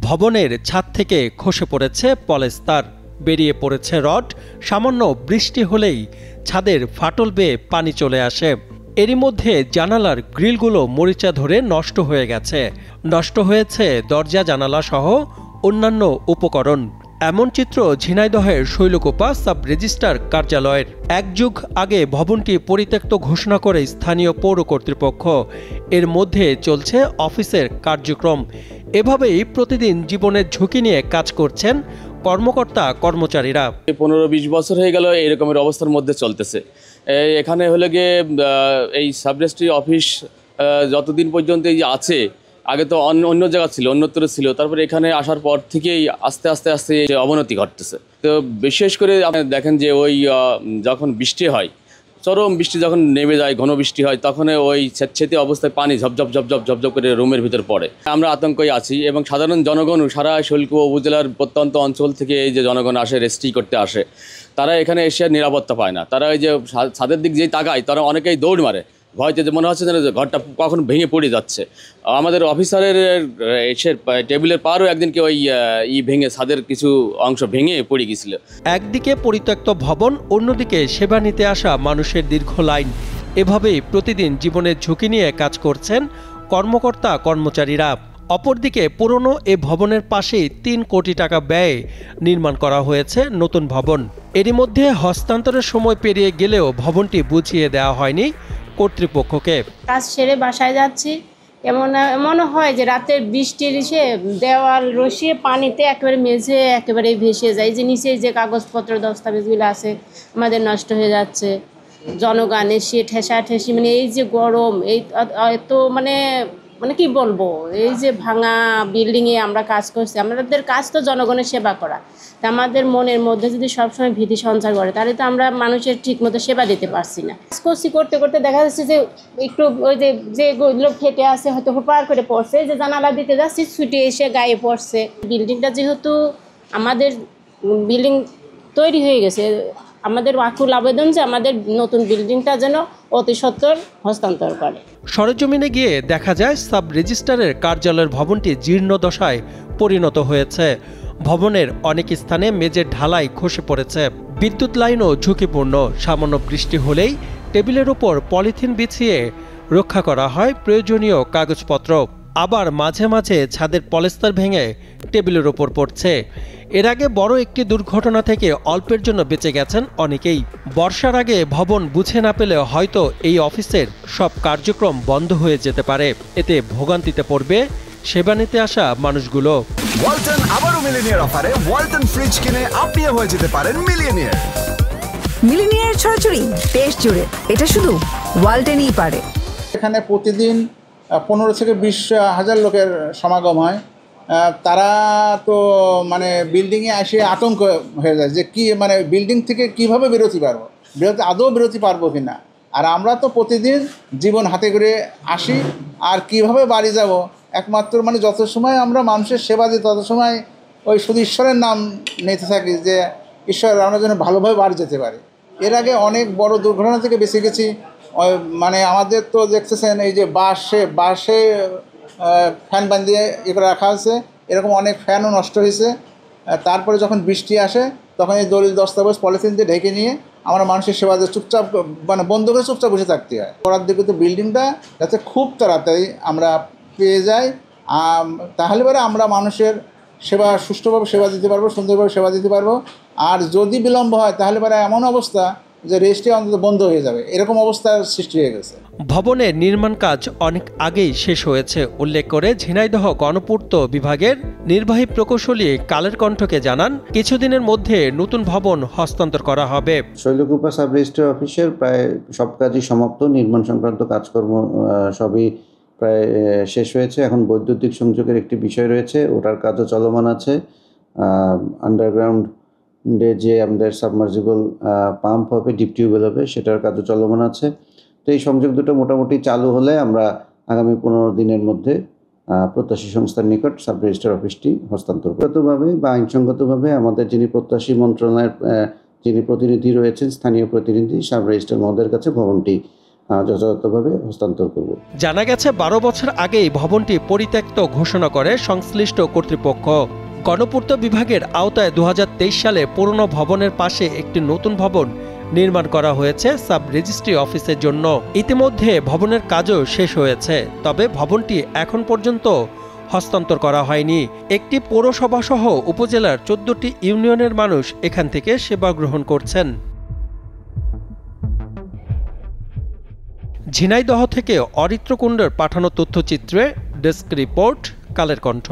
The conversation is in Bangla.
ভবনের ছাদ থেকে খসে পড়েছে পলেস্তার, বেরিয়ে পড়েছে রড। সামান্য বৃষ্টি হলেই ছাদের ফাটল বেয়ে পানি চলে আসে। এরই মধ্যে জানালার গ্রিলগুলো মরিচা ধরে নষ্ট হয়ে গেছে। নষ্ট হয়েছে দরজা জানালা সহ অন্যান্য উপকরণ। এমন চিত্র ঝিনাইদহের শৈলকুপা সাব রেজিস্ট্রার কার্যালয়ের। এক যুগ আগে ভবনটি পরিত্যক্ত ঘোষণা করে স্থানীয় পৌর কর্তৃপক্ষ। এর মধ্যে চলছে অফিসের কার্যক্রম। এভাবেই প্রতিদিন জীবনের ঝুঁকি নিয়ে কাজ করছেন কর্মকর্তা কর্মচারীরা। 15-20 বছর হয়ে গেল এরকমের অবস্থার মধ্যে চলতেছে। এখানে হলে গিয়ে এই সাব রেজিস্ট্রি অফিস যতদিন পর্যন্ত আছে, আগে তো অন্য জায়গা ছিল, অন্যত্র ছিল, তারপরে এখানে আসার পর থেকেই আস্তে আস্তে অবনতি ঘটতেছে। তো বিশেষ করে আপনি দেখেন যে ওই যখন বৃষ্টি হয়, চরম বৃষ্টি যখন নেমে যায়, ঘন বৃষ্টি হয়, তখন ওই স্যাঁতসেঁতে অবস্থায় পানি ঝপঝপ ঝপঝপ ঝপঝপ করে রুমের ভিতর পড়ে। আমরা আতঙ্কই আছি এবং সাধারণ জনগণ সারা শৈলকুপা উপজেলার প্রত্যন্ত অঞ্চল থেকে এই যে জনগণ আসে, রেজিস্ট্রি করতে আসে, তারা এখানে এসে নিরাপত্তা পায় না। তারা এই যে ছাদের দিক যেই তাকায়, তারা অনেকেই দৌড় মারে, ভয়তে যে মনে হচ্ছে যেন ঘরটা কখন ভেঙে পড়ে যাচ্ছে। আমাদের অফিসারের এসে টেবিলের পারও একদিনকে ওই ভেঙে ছাদের কিছু অংশ ভেঙে পড়ে গেছিল। একদিকে পরিত্যক্ত ভবন, অন্যদিকে সেবা নিতে আসা মানুষের দীর্ঘ লাইন। এভাবেই প্রতিদিন জীবনের ঝুঁকি নিয়ে কাজ করছেন কর্মকর্তা কর্মচারীরা। অপরদিকে পুরনো এ ভবনের পাশেই 3 কোটি টাকা ব্যয়ে নির্মাণ করা হয়েছে নতুন ভবন। এরই মধ্যে হস্তান্তরের সময় পেরিয়ে গেলেও ভবনটি বুঝিয়ে দেওয়া হয়নি কর্তৃপক্ষকে। কাজ সেরে বাসায় যাচ্ছি, এমন হয় যে রাতের বৃষ্টির এসে দেওয়াল রসিয়ে পানিতে একেবারে মেঝে একেবারে ভেসে যায়। যে নিচে যে কাগজপত্র দস্তাবেজগুলো আছে আমাদের নষ্ট হয়ে যাচ্ছে। জনগণ এসে ঠেসাঠেসি, মানে এই যে গরম, এই এত মানে কি বলবো, এই যে ভাঙা বিল্ডিংয়ে আমরা কাজ করছি। আমাদের কাজ তো জনগণের সেবা করা। তা আমাদের মনের মধ্যে যদি সবসময় ভীতি সঞ্চার করে, তাহলে তো আমরা মানুষের ঠিকমতো সেবা দিতে পারছি না। কাজ করছি, করতে করতে দেখা যাচ্ছে যে একটু ওই যেগুলো ফেটে আছে হয়তো পার করে পড়ছে, যে জানালা দিতে যাচ্ছি ছুটে এসে গায়ে পড়ছে। বিল্ডিংটা যেহেতু আমাদের বিল্ডিং তৈরি হয়ে গেছে, আমাদের আকুল আবেদন যে আমাদের নতুন বিল্ডিংটা যেন অতি সত্বর হস্তান্তর করে। সরেজমিনে গিয়ে দেখা যায় সাব রেজিস্ট্রারের কার্যালয়ের ভবনটি জীর্ণ দশায় পরিণত হয়েছে। ভবনের অনেক স্থানে মেঝের ঢালাই খসে পড়েছে। বিদ্যুৎ লাইনও ঝুঁকিপূর্ণ। সামান্য বৃষ্টি হলেই টেবিলের উপর পলিথিন বিছিয়ে রক্ষা করা হয় প্রয়োজনীয় কাগজপত্র। আবার মাঝে মাঝে ছাদের পলেস্তার ভেঙে টেবিলের ওপর পড়ছে। এর আগে বড় একটি দুর্ঘটনা থেকে অল্পের জন্য বেঁচে গেছেন অনেকেই। বর্ষার আগে ভবন বুঝে না পেলে হয়তো এই অফিসের সব কার্যক্রম বন্ধ হয়ে যেতে পারে। এতে ভোগান্তিতে পড়বে সেবা নিতে আসা মানুষগুলো। ওয়ালটন আবারও মিলিনিয়ার অফারে ওয়ালটন ফ্রিজ কিনে আপনিও হয়ে যেতে পারেন মিলিয়নিয়ার। মিলিনিয়ার ছড়াছড়ি দেশ জুড়ে, এটা শুধু ওয়ালটনই পারে। এখানে প্রতিদিন 15 থেকে 20 হাজার লোকের সমাগম হয়। তারা তো মানে বিল্ডিংয়ে এসে আতঙ্ক হয়ে যায় যে কি মানে বিল্ডিং থেকে কিভাবে বেরোতে পারবো কি না। আর আমরা তো প্রতিদিন জীবন হাতে করে আসি, আর কিভাবে বাড়ি যাব, একমাত্র মানে যত সময় আমরা মানুষের সেবা দিই তত সময় ওই শুধু ঈশ্বরের নাম নিতে থাকি যে ঈশ্বর আমরা যেন ভালোভাবে বাড়ি যেতে পারি। এর আগে অনেক বড় দুর্ঘটনা থেকে বেঁচে গেছি। মানে আমাদের তো দেখতেছেন এই যে বাসে ফ্যান বাঁধিয়ে করে রাখা আছে, এরকম অনেক ফ্যানও নষ্ট হয়েছে। তারপরে যখন বৃষ্টি আসে তখন এই দলিল দস্তাবেজ পলিথিন দিয়ে ঢেকে নিয়ে আমরা মানুষের সেবা দিয়ে চুপচাপ মানে বন্ধ করে চুপচাপ বসে থাকতে হয়। করার দিকে তো বিল্ডিংটা যাতে খুব তাড়াতাড়ি আমরা পেয়ে যাই, তাহলে পরে আমরা মানুষের সেবা সুষ্ঠুভাবে সেবা দিতে পারবো, সুন্দরভাবে সেবা দিতে পারবো। আর যদি বিলম্ব হয় তাহলে পরে এমন অবস্থা যে রেজিস্ট্রি অন্তত বন্ধ হয়ে যাবে, এরকম অবস্থার সৃষ্টি হয়ে গেছে। ভবনের নির্মাণ কাজ অনেক আগেই শেষ হয়েছে উল্লেখ করে ঝিনাইদহ গণপূর্ত বিভাগের নির্বাহী প্রকৌশলী কালের কণ্ঠকে জানান, কিছুদিনের মধ্যে নতুন ভবন হস্তান্তর করা হবে। শৈলকুপা সাব রেজিস্ট্রার অফিসের প্রায় সব কাজই সমাপ্ত। নির্মাণ সংক্রান্ত কাজকর্ম সবই প্রায় শেষ হয়েছে। এখন বৈদ্যুতিক সংযোগের একটি বিষয় রয়েছে, ওটার কাজও চলমান আছে। আন্ডারগ্রাউন্ড যে আমাদের সাবমার্জিবল পাম্প হবে, ডিপ টিউবওয়েল হবে, সেটার কাজও চলমান আছে। তো এই সংযোগ দুটো মোটামুটি চালু হলে আমরা আগামী 15 দিনের মধ্যে প্রত্যাশী সংস্থার নিকট সাব রেজিস্ট্রার অফিসটি হস্তান্তরগতভাবে বা আইনসঙ্গতভাবে আমাদের যিনি প্রত্যাশী মন্ত্রণালয়ের যিনি প্রতিনিধি রয়েছেন, স্থানীয় প্রতিনিধি সাব রেজিস্ট্রার মহোদয়ের কাছে ভবনটি যথাযথভাবে হস্তান্তর করব। জানা গেছে 12 বছর আগেই ভবনটি পরিত্যক্ত ঘোষণা করে সংশ্লিষ্ট কর্তৃপক্ষ। গণপূর্ত বিভাগের আওতায় 2023 সালে পুরনো ভবনের পাশে একটি নতুন ভবন নির্মাণ করা হয়েছে সাব রেজিস্ট্রি অফিসের জন্য। ইতিমধ্যে ভবনের কাজও শেষ হয়েছে, তবে ভবনটি এখন পর্যন্ত হস্তান্তর করা হয়নি। একটি পৌরসভা সহ উপজেলার 14টি ইউনিয়নের মানুষ এখান থেকে সেবা গ্রহণ করছেন। ঝিনাইদহ থেকে অরিত্র কুণ্ডের পাঠানো তথ্যচিত্রে ডেস্ক রিপোর্ট, কালের কণ্ঠ।